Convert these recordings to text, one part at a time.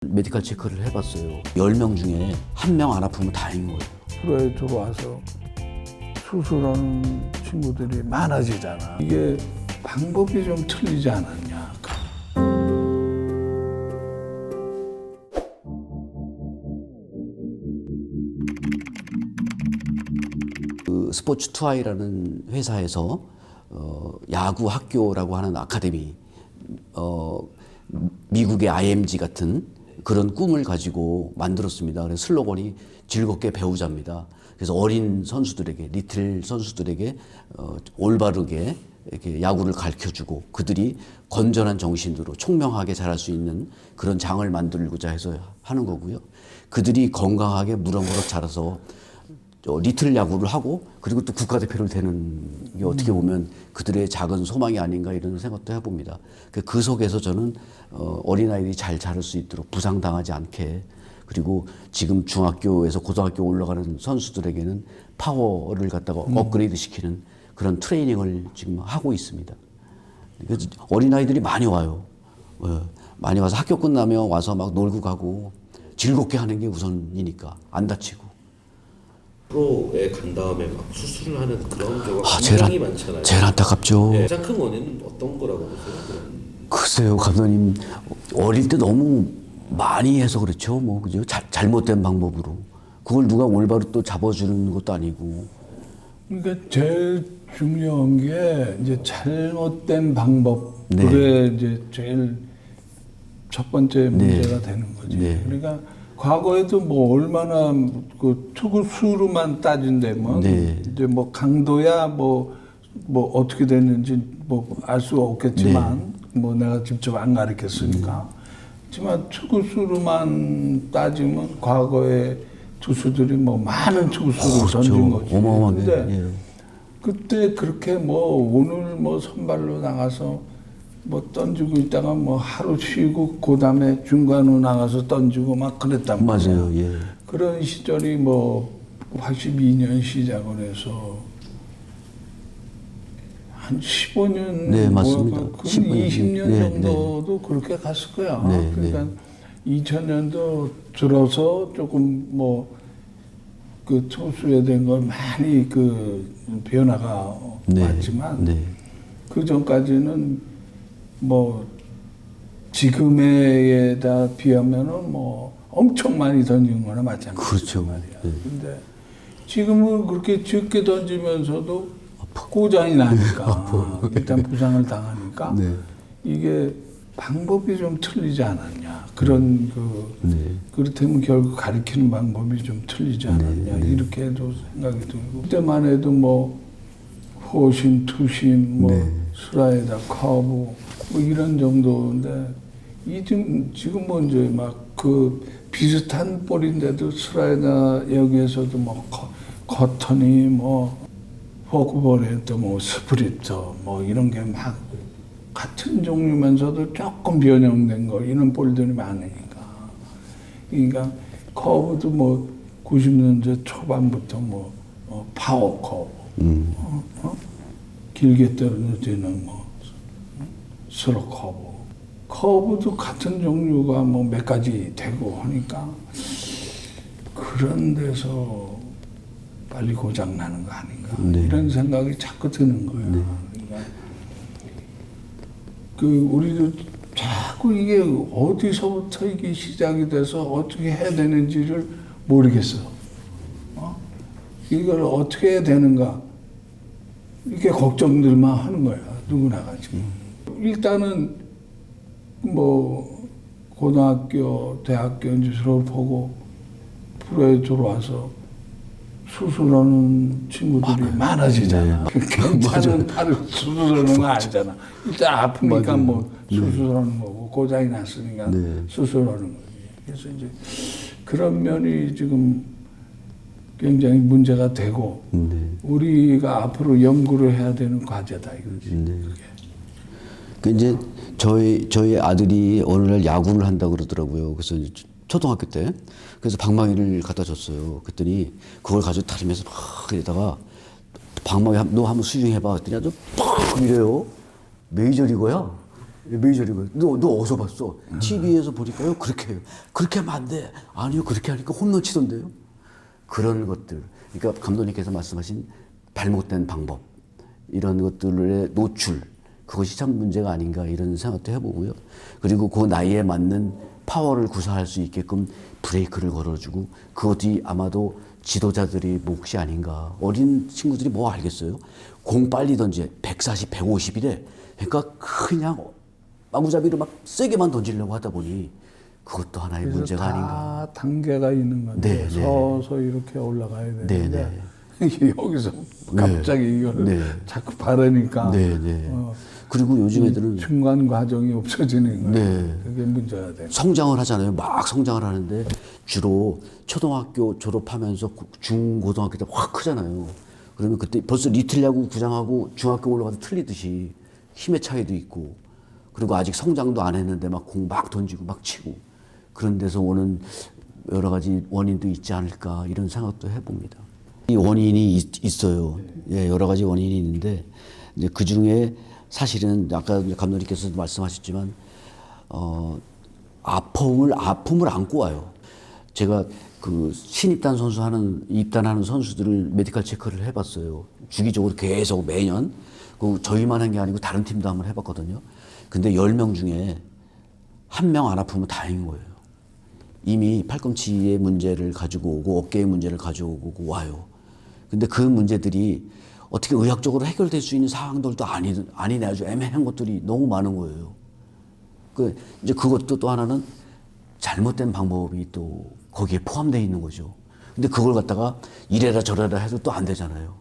메디컬 체크를 해봤어요. 10명 중에 1명 안 아프면 다행인 거예요. 프로에 들어와서 수술하는 친구들이 많아지잖아. 이게 방법이 좀 틀리지 않았냐. 그 스포츠 투아이라는 회사에서 야구 학교라고 하는 아카데미, 미국의 IMG 같은 그런 꿈을 가지고 만들었습니다. 그래서 슬로건이 즐겁게 배우자입니다. 그래서 어린 선수들에게, 리틀 선수들에게 올바르게 이렇게 야구를 가르쳐주고 그들이 건전한 정신으로 총명하게 자랄 수 있는 그런 장을 만들고자 해서 하는 거고요. 그들이 건강하게 무럭무럭 자라서 리틀 야구를 하고 그리고 또 국가대표를 되는 게 어떻게 보면 그들의 작은 소망이 아닌가 이런 생각도 해봅니다. 그 속에서 저는 어린아이들이 잘 자랄 수 있도록 부상당하지 않게, 그리고 지금 중학교에서 고등학교 올라가는 선수들에게는 파워를 갖다가 업그레이드 시키는 그런 트레이닝을 지금 하고 있습니다. 그래서 어린아이들이 많이 와요. 많이 와서 학교 끝나면 와서 막 놀고 가고 즐겁게 하는 게 우선이니까 안 다치고. 프로에 간 다음에 막 수술을 하는 그런 경우가 굉장히 많잖아요. 제일 안타깝죠. 네. 가장 큰 원인은 어떤 거라고 보세요? 글쎄요, 감독님, 어릴 때 너무 많이 해서 그렇죠. 뭐, 그죠? 잘못된 방법으로. 그걸 누가 올바로 또 잡아주는 것도 아니고. 그러니까 제일 중요한 게 이제 잘못된 방법. 그게 이제 제일 첫 번째 문제가 되는 거지. 네. 그러니까 과거에도 뭐 얼마나 그 투구수로만 따진다면 이제 뭐 강도야 뭐 어떻게 됐는지 뭐 알 수가 없겠지만 뭐 내가 직접 안 가르쳤으니까. 하지만 투구수로만 따지면 과거에 투수들이 뭐 많은 투구수를 던진 거지. 어마어마하게. 근데 그때 그렇게 뭐 오늘 뭐 선발로 나가서 뭐 던지고 있다가 뭐 하루 쉬고 그다음에 중간으로 나가서 던지고 막 그랬단 말이야. 맞아요. 예. 그런 시절이 뭐 82년 시작을 해서 한 15년, 네, 맞습니다. 20년 정도도 그렇게 갔을 거야. 그러니까 2000년도 들어서 조금 뭐 그 투수에 대한 걸 많이 그 변화가 왔지만 그 전까지는 뭐 지금에다 비하면은 뭐 엄청 많이 던진 거나 마찬가지란 그렇죠. 말이야. 근데 지금은 그렇게 적게 던지면서도 고장이 나니까 일단 부상을 당하니까 이게 방법이 좀 틀리지 않았냐. 그런 그렇다면 결국 가르치는 방법이 좀 틀리지 않았냐. 이렇게도 생각이 들고 그때만 해도 뭐 호심, 투심, 뭐 슬라이더, 커브 뭐 이런 정도인데 지금 뭐 이제 막 그 비슷한 볼인데도 슬라이더 여기에서도 뭐 커터니 뭐 포크볼에 또 뭐 스프리터 뭐 이런 게 막 같은 종류면서도 조금 변형된 거 이런 볼들이 많으니까. 그러니까 커브도 뭐 90년대 초반부터 뭐 파워 커브, 길게 떨어지는 뭐 슬로 커브도 같은 종류가 뭐 몇 가지 되고 하니까 그런 데서 빨리 고장 나는 거 아닌가 이런 생각이 자꾸 드는 거야. 그러니까 그 우리도 자꾸 이게 어디서부터 이게 시작이 돼서 어떻게 해야 되는지를 모르겠어. 이걸 어떻게 해야 되는가 이렇게 걱정들만 하는 거야. 누구나가 지금. 일단은 뭐 고등학교, 대학교 이제 졸업하고 프로에 들어와서 수술하는 친구들이 많아지잖아. 괜찮은 팔을 수술하는 거 아니잖아. 일단 아프니까 뭐 수술하는 거고 고장이 났으니까 수술하는 거지. 그래서 이제 그런 면이 지금 굉장히 문제가 되고 우리가 앞으로 연구를 해야 되는 과제다 이거지. 그 이제 저희 아들이 어느 날 야구를 한다고 그러더라고요. 그래서 초등학교 때. 그래서 방망이를 갖다 줬어요. 그랬더니 그걸 가지고 다니면서 막 이러다가 방망이 너 한번 스윙해봐. 그랬더니 아주 팍 이래요. 메이저리거야. 메이저리그. 너 어디서 봤어? TV에서 보니까요. 그렇게 해요. 그렇게 하면 안 돼. 아니요. 그렇게 하니까 홈런 치던데요. 그런 것들. 그러니까 감독님께서 말씀하신 잘못된 방법. 이런 것들의 노출. 그것이 참 문제가 아닌가 이런 생각도 해보고요. 그리고 그 나이에 맞는 파워를 구사할 수 있게끔 브레이크를 걸어주고 그것이 아마도 지도자들이 몫이 아닌가. 어린 친구들이 뭐 알겠어요? 공 빨리 던지 140, 150이래. 그러니까 그냥 마구잡이로 막 세게만 던지려고 하다 보니 그것도 하나의 그래서 문제가 다 아닌가. 단계가 있는 건데 네, 네. 서서 이렇게 올라가야 되는데 네, 여기서 갑자기 이거를 네. 자꾸 바르니까 네, 네. 그리고 요즘 애들은 중간 과정이 없어지는 거예요. 네. 그게 문제가 돼요. 성장을 하잖아요. 막 성장을 하는데 주로 초등학교 졸업하면서 중고등학교 때 확 크잖아요. 그러면 그때 벌써 리틀 야구 구장하고 중학교 올라가서 틀리듯이 힘의 차이도 있고 그리고 아직 성장도 안 했는데 막 공 막 던지고 막 치고 그런 데서 오는 여러 가지 원인도 있지 않을까 이런 생각도 해봅니다. 이 원인이 있어요. 예, 여러 가지 원인이 있는데 이제 그 중에 사실은 아까 감독님께서도 말씀하셨지만 아픔을 안고 와요. 제가 그 신입단 선수 입단하는 선수들을 메디컬 체크를 해봤어요. 주기적으로 계속 매년. 그 저희만 한 게 아니고 다른 팀도 한번 해봤거든요. 근데 10명 중에 1명 안 아프면 다행인 거예요. 이미 팔꿈치의 문제를 가지고 오고 어깨의 문제를 가져오고 와요. 근데 그 문제들이 어떻게 의학적으로 해결될 수 있는 상황들도 아니네. 아주 애매한 것들이 너무 많은 거예요. 이제 그것도 또 하나는 잘못된 방법이 또 거기에 포함되어 있는 거죠. 근데 그걸 갖다가 이래라 저래라 해도 또 안 되잖아요.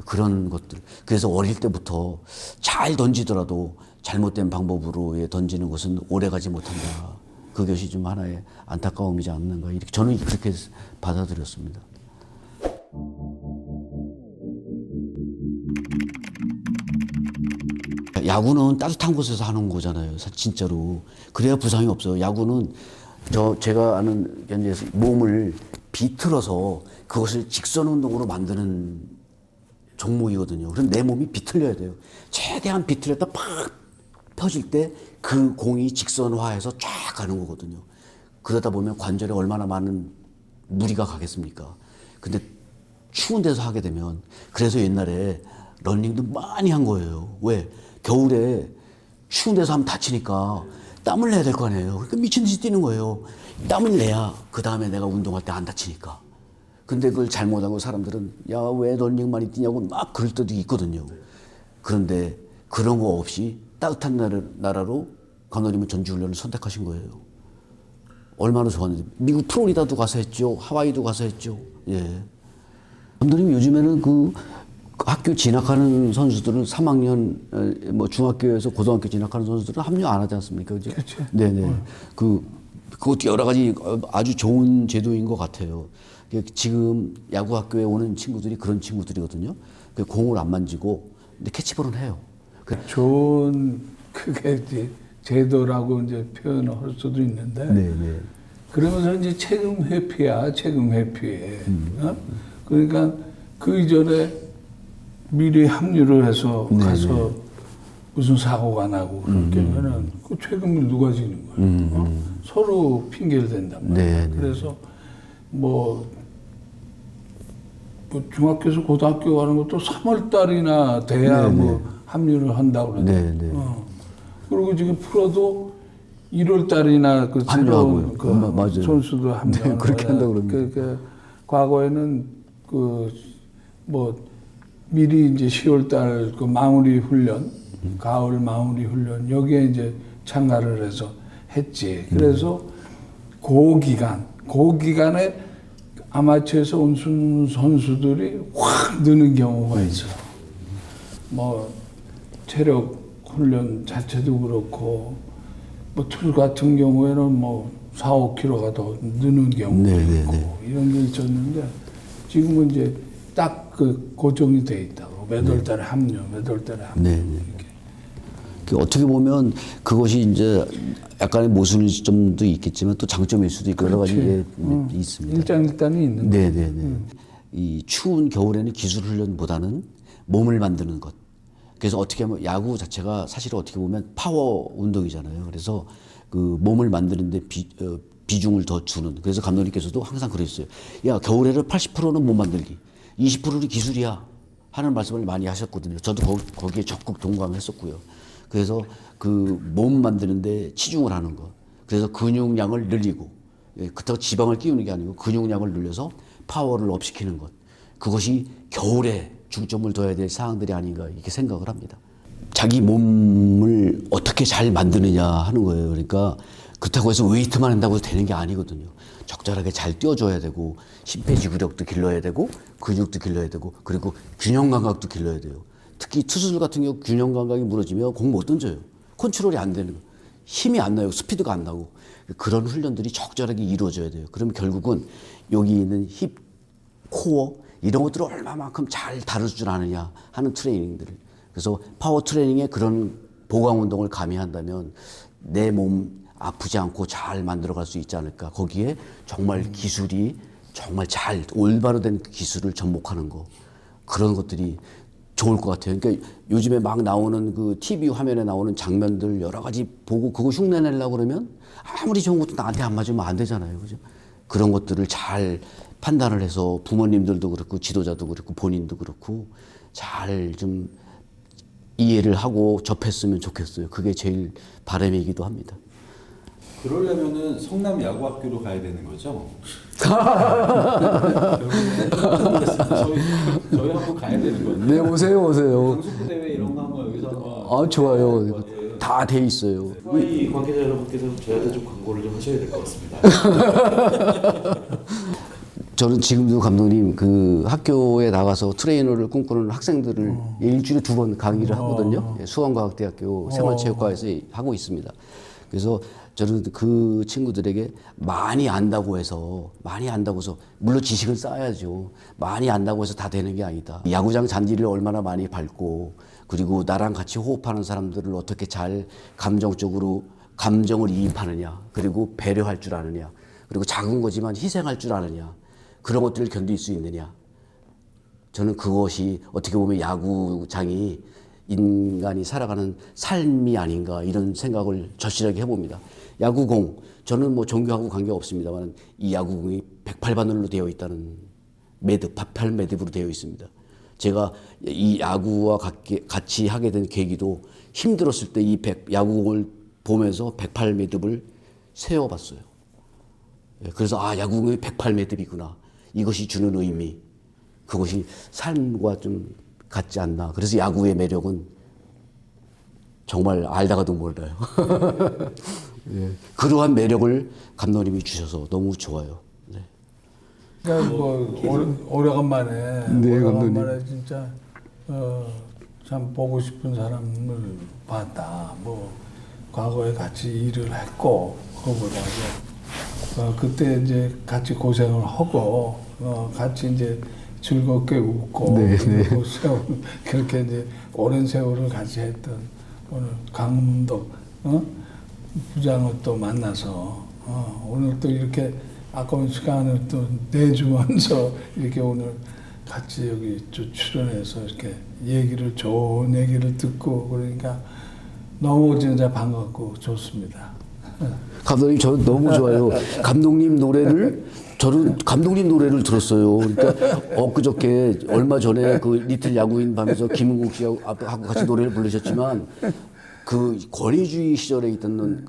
그런 것들. 그래서 어릴 때부터 잘 던지더라도 잘못된 방법으로 던지는 것은 오래 가지 못한다. 그것이 좀 하나의 안타까움이지 않는가. 이렇게 저는 그렇게 받아들였습니다. 야구는 따뜻한 곳에서 하는 거잖아요. 진짜로. 그래야 부상이 없어요. 야구는 제가 아는 현재에서 몸을 비틀어서 그것을 직선 운동으로 만드는 종목이거든요. 그럼 내 몸이 비틀려야 돼요. 최대한 비틀렸다 팍 펴질 때 그 공이 직선화해서 쫙 가는 거거든요. 그러다 보면 관절에 얼마나 많은 무리가 가겠습니까? 근데 추운 데서 하게 되면 그래서 옛날에 러닝도 많이 한 거예요. 왜? 겨울에 추운 데서 하면 다치니까 땀을 내야 될 거 아니에요. 그러니까 미친 듯이 뛰는 거예요. 땀을 내야 그 다음에 내가 운동할 때 안 다치니까. 근데 그걸 잘못하고 사람들은 야, 왜 러닝 많이 뛰냐고 막 그럴 때도 있거든요. 그런데 그런 거 없이 따뜻한 나라로 감독님은 전지훈련을 선택하신 거예요. 얼마나 좋았는지. 미국 플로리다도 가서 했죠. 하와이도 가서 했죠. 예. 감독님 요즘에는 그 학교 진학하는 선수들은 3학년 뭐 중학교에서 고등학교 진학하는 선수들은 합류 안 하지 않습니까? 그죠? 그렇죠. 네네. 그것도 여러 가지 아주 좋은 제도인 것 같아요. 지금 야구 학교에 오는 친구들이 그런 친구들이거든요. 공을 안 만지고 근데 캐치볼은 해요. 좋은 그게 이제 제도라고 이제 표현을 할 수도 있는데 네네. 그러면서 이제 책임 회피야, 책임 회피해. 어? 그러니까 그 이전에 미리 합류를 해서 가서 무슨 사고가 나고 그러면은 그 책임을 누가 지는 거예요? 어? 서로 핑계를 댄단 말이에요. 그래서 뭐 중학교에서 고등학교 가는 것도 3월 달이나 돼야 뭐 합류를 한다고 그러더라고요. 그리고 지금 프로도 1월 달이나 그 새로운 그 선수도 합류하는 그렇게 한다고 그럽니다. 그 과거에는 그 뭐 미리 이제 10월 달 그 마무리 훈련, 가을 마무리 훈련 여기에 이제 참가를 해서 했지. 그래서 그 기간에 아마추어에서 온 선수들이 확 느는 경우가 있어. 뭐 체력 훈련 자체도 그렇고 뭐 투수 같은 경우에는 뭐 4, 5kg가 더 느는 경우도 있고 이런 게 있었는데 지금은 이제 딱 그 고정이 돼 있다고 몇 월 달에 합류, 몇 월 달에 합류 이렇게. 어떻게 보면 그것이 이제 약간의 모순일 점도 있겠지만 또 장점일 수도 있고 여러 가지 있습니다. 일장일단이 있는 거죠. 네네네. 이 추운 겨울에는 기술 훈련보다는 몸을 만드는 것. 그래서 어떻게 하면 야구 자체가 사실 어떻게 보면 파워 운동이잖아요. 그래서 그 몸을 만드는데 비중을 더 주는. 그래서 감독님께서도 항상 그랬어요. 야, 겨울에는 80%는 몸 만들기, 20%는 기술이야 하는 말씀을 많이 하셨거든요. 저도 거기에 적극 동감했었고요. 그래서 그 몸 만드는데 치중을 하는 것. 그래서 근육량을 늘리고, 그렇다고 지방을 끼우는 게 아니고 근육량을 늘려서 파워를 업시키는 것. 그것이 겨울에 중점을 둬야 될 사항들이 아닌가 이렇게 생각을 합니다. 자기 몸을 어떻게 잘 만드느냐 하는 거예요. 그러니까 그렇다고 해서 웨이트만 한다고 되는 게 아니거든요. 적절하게 잘 뛰어줘야 되고 심폐지구력도 길러야 되고 근육도 길러야 되고 그리고 균형 감각도 길러야 돼요. 특히 투수들 같은 경우 균형 감각이 무너지면 공 못 던져요. 컨트롤이 안 되는 거예요. 힘이 안 나요. 스피드가 안 나고. 그런 훈련들이 적절하게 이루어져야 돼요. 그러면 결국은 여기 있는 힙, 코어 이런 것들을 얼마만큼 잘 다룰 줄 아느냐 하는 트레이닝들을. 그래서 파워 트레이닝에 그런 보강 운동을 가미한다면 내 몸 아프지 않고 잘 만들어갈 수 있지 않을까. 거기에 정말 기술이 정말 잘 올바로 된 기술을 접목하는 거. 그런 것들이 좋을 것 같아요. 그러니까 요즘에 막 나오는 그 TV 화면에 나오는 장면들 여러 가지 보고 그거 흉내내려고 그러면 아무리 좋은 것도 나한테 안 맞으면 안 되잖아요. 그죠? 그런 것들을 잘 판단을 해서 부모님들도 그렇고 지도자도 그렇고 본인도 그렇고 잘 좀 이해를 하고 접했으면 좋겠어요. 그게 제일 바람이기도 합니다. 그러려면은 성남 야구학교로 가야 되는 거죠? 저희 한번 가야 되는 거예요. 네, 오세요. 강속구 대회 이런 거 한번 여기서 한번. 아, 좋아요. 다 돼 있어요. 후아이 관계자 여러분께서는 저희한테 좀 광고를 좀 하셔야 될 것 같습니다. 저는 지금도 감독님 그 학교에 나가서 트레이너를 꿈꾸는 학생들을 일주일에 2번 강의를 하거든요. 수원과학대학교 생활체육과에서 하고 있습니다. 그래서 저는 그 친구들에게 많이 안다고 해서 물론 지식을 쌓아야죠. 많이 안다고 해서 다 되는 게 아니다. 야구장 잔디를 얼마나 많이 밟고 그리고 나랑 같이 호흡하는 사람들을 어떻게 잘 감정적으로 감정을 이입하느냐 그리고 배려할 줄 아느냐 그리고 작은 거지만 희생할 줄 아느냐 그런 것들을 견딜 수 있느냐. 저는 그것이 어떻게 보면 야구장이 인간이 살아가는 삶이 아닌가 이런 생각을 절실하게 해봅니다. 야구공, 저는 뭐 종교하고 관계없습니다만 이 야구공이 108바늘로 되어 있다는 매듭, 88 매듭으로 되어 있습니다. 제가 이 야구와 같이 하게 된 계기도 힘들었을 때 이 야구공을 보면서 108 매듭을 세워봤어요. 그래서 아, 야구공이 108 매듭이구나. 이것이 주는 의미, 그것이 삶과 좀 같지 않나. 그래서 야구의 매력은 정말 알다가도 몰라요. 예. 그러한 매력을 감독님이 주셔서 너무 좋아요. 네. 그러니까 뭐 오래간만에 오래간만에 진짜 참 보고 싶은 사람을 봤다. 뭐 과거에 같이 일을 했고 그거보다도 그때 이제 같이 고생을 하고 같이 이제 즐겁게 웃고 그리고 그렇게 이제 오랜 세월을 같이 했던 오늘 감독 부장을 또 만나서 오늘 또 이렇게 아까운 시간을 또 내주면서 이렇게 오늘 같이 여기 또 출연해서 이렇게 좋은 얘기를 듣고 그러니까 너무 진짜 반갑고 좋습니다. 감독님 저는 너무 좋아요. 저는 감독님 노래를 들었어요. 그러니까 엊그저께 얼마 전에 그 리틀 야구인 밤에서 김은국 씨하고 같이 노래를 부르셨지만 그 권위주의 시절에 있던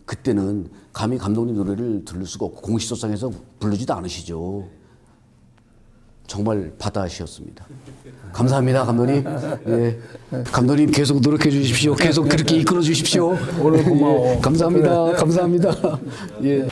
그때는 감히 감독님 노래를 들을 수가 없고 공식소상에서 부르지도 않으시죠. 정말 바다시였습니다. 감사합니다, 감독님. 예. 감독님 계속 노력해 주십시오. 계속 그렇게 이끌어 주십시오. 오늘 고마워. 예. 감사합니다. 감사합니다. 예.